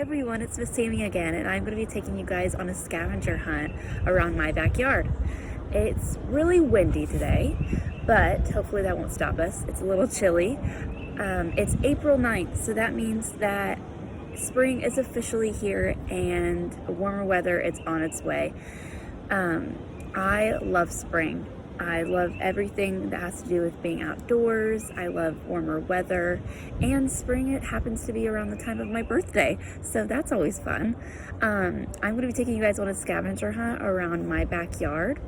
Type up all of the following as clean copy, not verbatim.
everyone, it's Miss Sammy again, and I'm going to be taking you guys on a scavenger hunt around my backyard. It's really windy today, but hopefully that won't stop us. It's a little chilly. It's April 9th, so that means that spring is officially here and warmer weather is on its way. I love spring. I love everything that has to do with being outdoors. I love warmer weather, and spring, it happens to be around the time of my birthday, so that's always fun. I'm going to be taking you guys on a scavenger hunt around my backyard.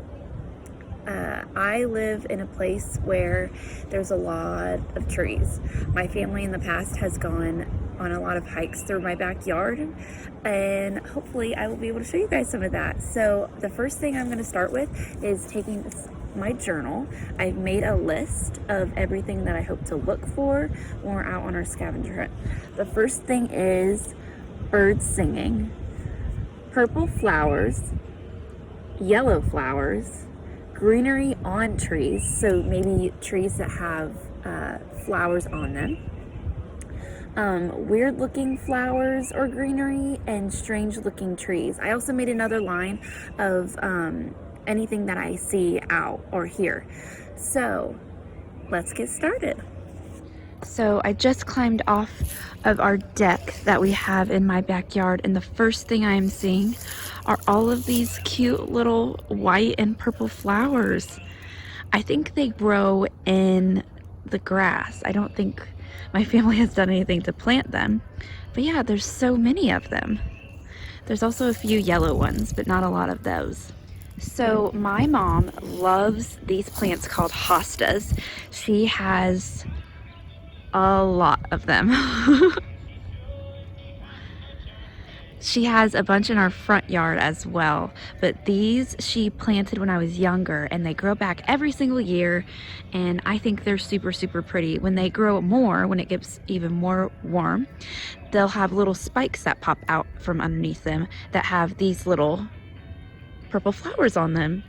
I live in a place where there's a lot of trees. My family in the past has gone on a lot of hikes through my backyard, and hopefully I will be able to show you guys some of that. So the first thing I'm going to start with is taking my journal. I've made a list of everything that I hope to look for when we're out on our scavenger hunt. The first thing is birds singing, purple flowers, yellow flowers, greenery on trees, so maybe trees that have flowers on them, weird looking flowers or greenery, and strange looking trees. I also made another line of anything that I see out or hear. So let's get started. So I just climbed off of our deck that we have in my backyard, and the first thing I am seeing are all of these cute little white and purple flowers. I think they grow in the grass. I don't think my family has done anything to plant them, but yeah, there's so many of them. There's also a few yellow ones, but not a lot of those. So my mom loves these plants called hostas. She has a lot of them. She has a bunch in our front yard as well, but these she planted when I was younger, and they grow back every single year, and I think they're super pretty. When they grow more, when it gets even more warm, they'll have little spikes that pop out from underneath them that have these little purple flowers on them.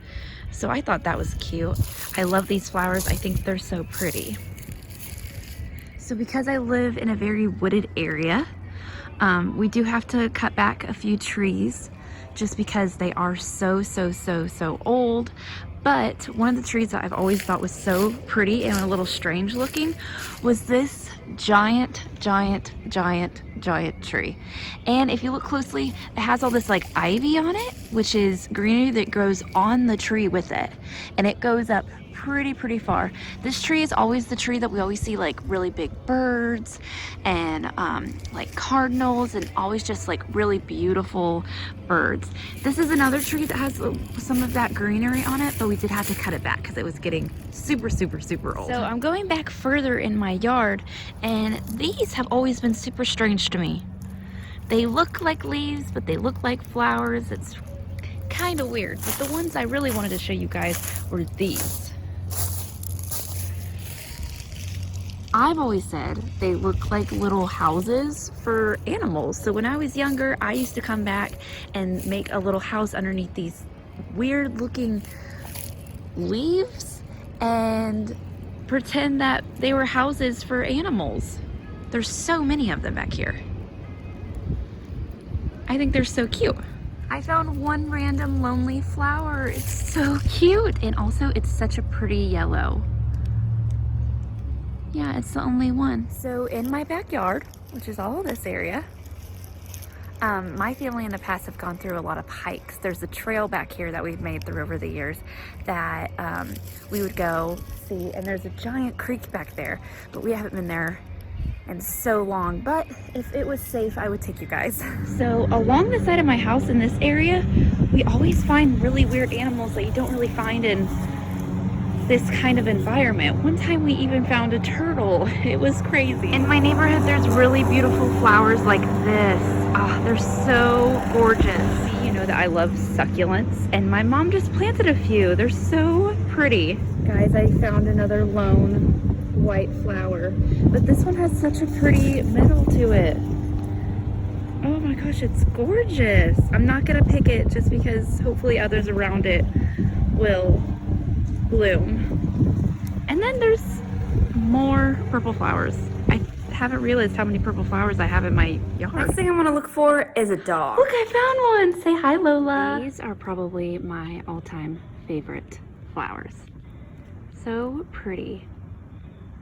So I thought that was cute. I love these flowers. I think they're so pretty. So because I live in a very wooded area, we do have to cut back a few trees just because they are so old. But one of the trees that I've always thought was so pretty and a little strange looking was this giant tree. And if you look closely, it has all this like ivy on it, which is greenery that grows on the tree with it, and it goes up pretty far. This tree is always the tree that we always see like really big birds and like cardinals, and always just like really beautiful birds. This is another tree that has some of that greenery on it, but we did have to cut it back because it was getting super old. So I'm going back further in my yard, and these have always been super strange to me. They look like leaves, but they look like flowers. It's kind of weird, but the ones I really wanted to show you guys were these. I've always said they look like little houses for animals. So when I was younger, I used to come back and make a little house underneath these weird looking leaves and pretend that they were houses for animals. There's so many of them back here. I think they're so cute. I found one random lonely flower. It's so cute, and also it's such a pretty yellow. Yeah, it's the only one. So in my backyard, which is all this area, my family in the past have gone through a lot of hikes. There's a trail back here that we've made through over the years that we would go see, and there's a giant creek back there, but we haven't been there in so long. But if it was safe, I would take you guys. So along the side of my house in this area, we always find really weird animals that you don't really find in this kind of environment. One time we even found a turtle. It was crazy. In my neighborhood, there's really beautiful flowers like this. Ah, they're so gorgeous. You know that I love succulents, and my mom just planted a few. They're so pretty. Guys, I found another lone white flower, but this one has such a pretty middle to it. Oh my gosh, it's gorgeous. I'm not gonna pick it just because hopefully others around it will bloom. And then there's more purple flowers. I haven't realized how many purple flowers I have in my yard. Next thing I'm gonna look for is a dog. Look, I found one. Say hi, Lola. These are probably my all-time favorite flowers. So pretty.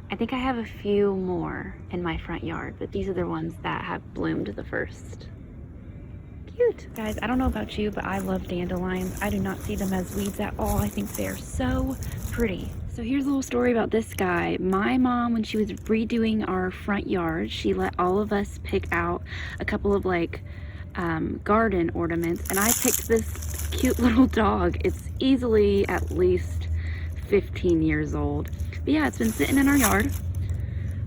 I think I have a few more in my front yard, but these are the ones that have bloomed the first. Cute. Guys, I don't know about you, but I love dandelions. I do not see them as weeds at all. I think they're so pretty. So here's a little story about this guy. My mom, when she was redoing our front yard, she let all of us pick out a couple of like garden ornaments, and I picked this cute little dog. It's easily at least 15 years old. But yeah, it's been sitting in our yard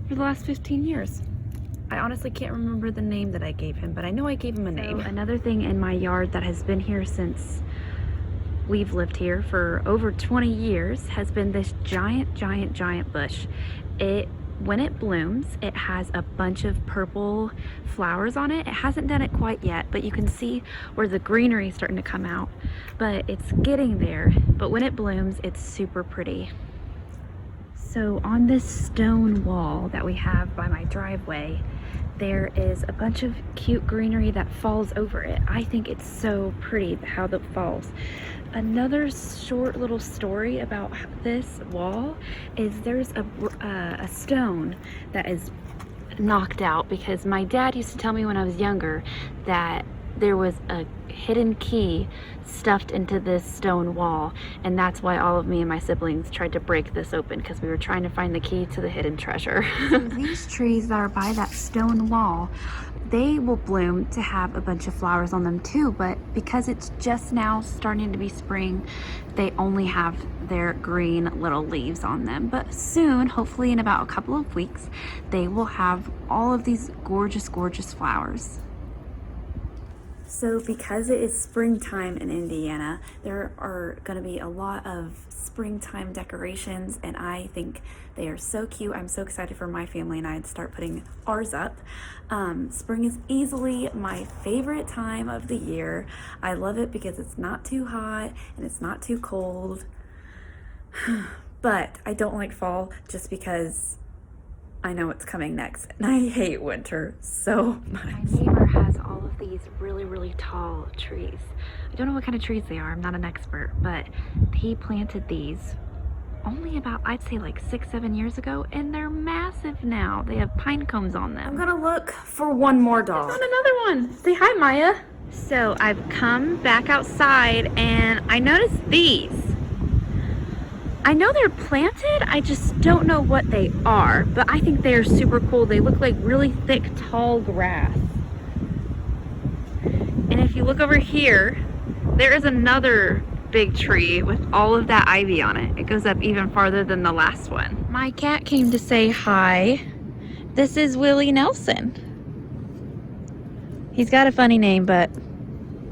for the last 15 years. I honestly can't remember the name that I gave him, but I know I gave him a name. Another thing in my yard that has been here since we've lived here for over 20 years has been this giant bush. When it blooms, it has a bunch of purple flowers on it. It hasn't done it quite yet, but you can see where the greenery is starting to come out, but it's getting there. But when it blooms, it's super pretty. So on this stone wall that we have by my driveway, there is a bunch of cute greenery that falls over it. I think it's so pretty how that falls. Another short little story about this wall is there's a stone that is knocked out because my dad used to tell me when I was younger that there was a hidden key stuffed into this stone wall, and that's why all of me and my siblings tried to break this open, because we were trying to find the key to the hidden treasure. So these trees that are by that stone wall, they will bloom to have a bunch of flowers on them too, but because it's just now starting to be spring, they only have their green little leaves on them. But soon, hopefully in about a couple of weeks, they will have all of these gorgeous flowers. So because it is springtime in Indiana, there are going to be a lot of springtime decorations, and I think they are so cute. I'm so excited for my family and I to start putting ours up. Spring is easily my favorite time of the year. I love it because it's not too hot and it's not too cold. But I don't like fall just because I know it's coming next, and I hate winter so much. My neighbor has all of these really tall trees. I don't know what kind of trees they are, I'm not an expert, but he planted these only about, I'd say like 6-7 years ago, and they're massive now. They have pine cones on them. I'm gonna look for one more dog. I found another one. Say hi, Maya. So I've come back outside and I noticed these. I know they're planted, I just don't know what they are, but I think they are super cool. They look like really thick, tall grass. And if you look over here, there is another big tree with all of that ivy on it. It goes up even farther than the last one. My cat came to say hi. This is Willie Nelson. He's got a funny name, but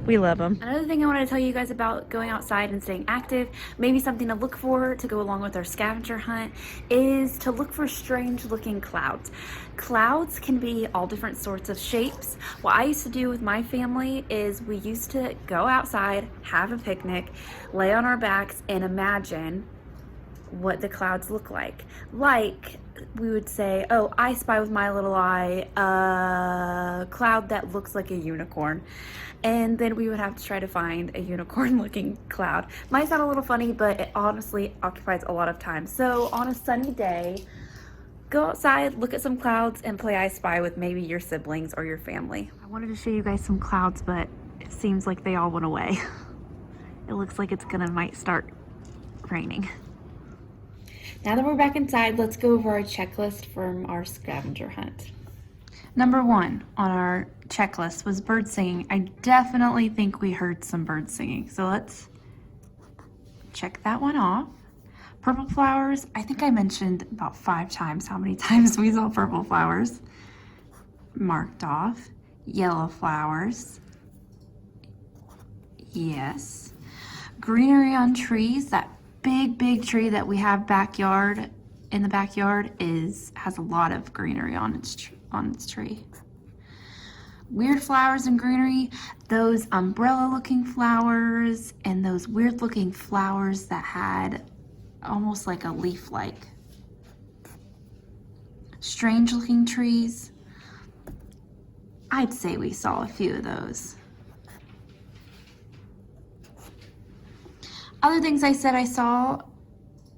we love them. Another thing I wanted to tell you guys about going outside and staying active, maybe something to look for to go along with our scavenger hunt, is to look for strange looking clouds. Clouds can be all different sorts of shapes. What I used to do with my family is we used to go outside, have a picnic, lay on our backs, and imagine what the clouds look like. Like, we would say, oh, I spy with my little eye a cloud that looks like a unicorn. And then we would have to try to find a unicorn looking cloud. Might sound a little funny, but it honestly occupies a lot of time. So on a sunny day, go outside, look at some clouds, and play I Spy with maybe your siblings or your family. I wanted to show you guys some clouds, but it seems like they all went away. It looks like it's might start raining. Now that we're back inside, let's go over our checklist from our scavenger hunt. Number 1 on our checklist was bird singing. I definitely think we heard some birds singing, so let's check that one off. Purple flowers, I think I mentioned about 5 times how many times we saw purple flowers. Marked off. Yellow flowers. Yes. Greenery on trees, that big tree that we have in the backyard has a lot of greenery on its tree. Weird flowers and greenery, those umbrella looking flowers and those weird looking flowers that had almost like a leaf like. strange looking trees. I'd say we saw a few of those. Other things I said I saw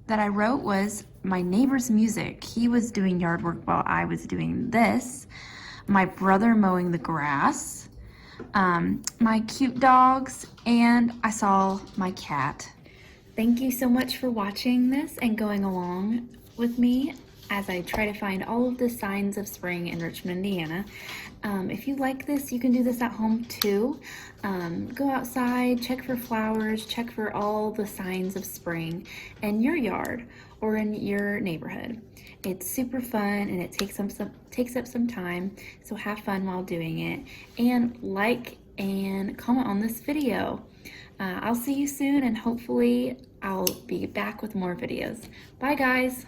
that I wrote was my neighbor's music. He was doing yard work while I was doing this. My brother mowing the grass. My cute dogs, and I saw my cat. Thank you so much for watching this and going along with me as I try to find all of the signs of spring in Richmond, Indiana. If you like this, you can do this at home too. Go outside, check for flowers, check for all the signs of spring in your yard or in your neighborhood. It's super fun and it takes up some time, so have fun while doing it. And like and comment on this video. I'll see you soon, and hopefully I'll be back with more videos. Bye guys.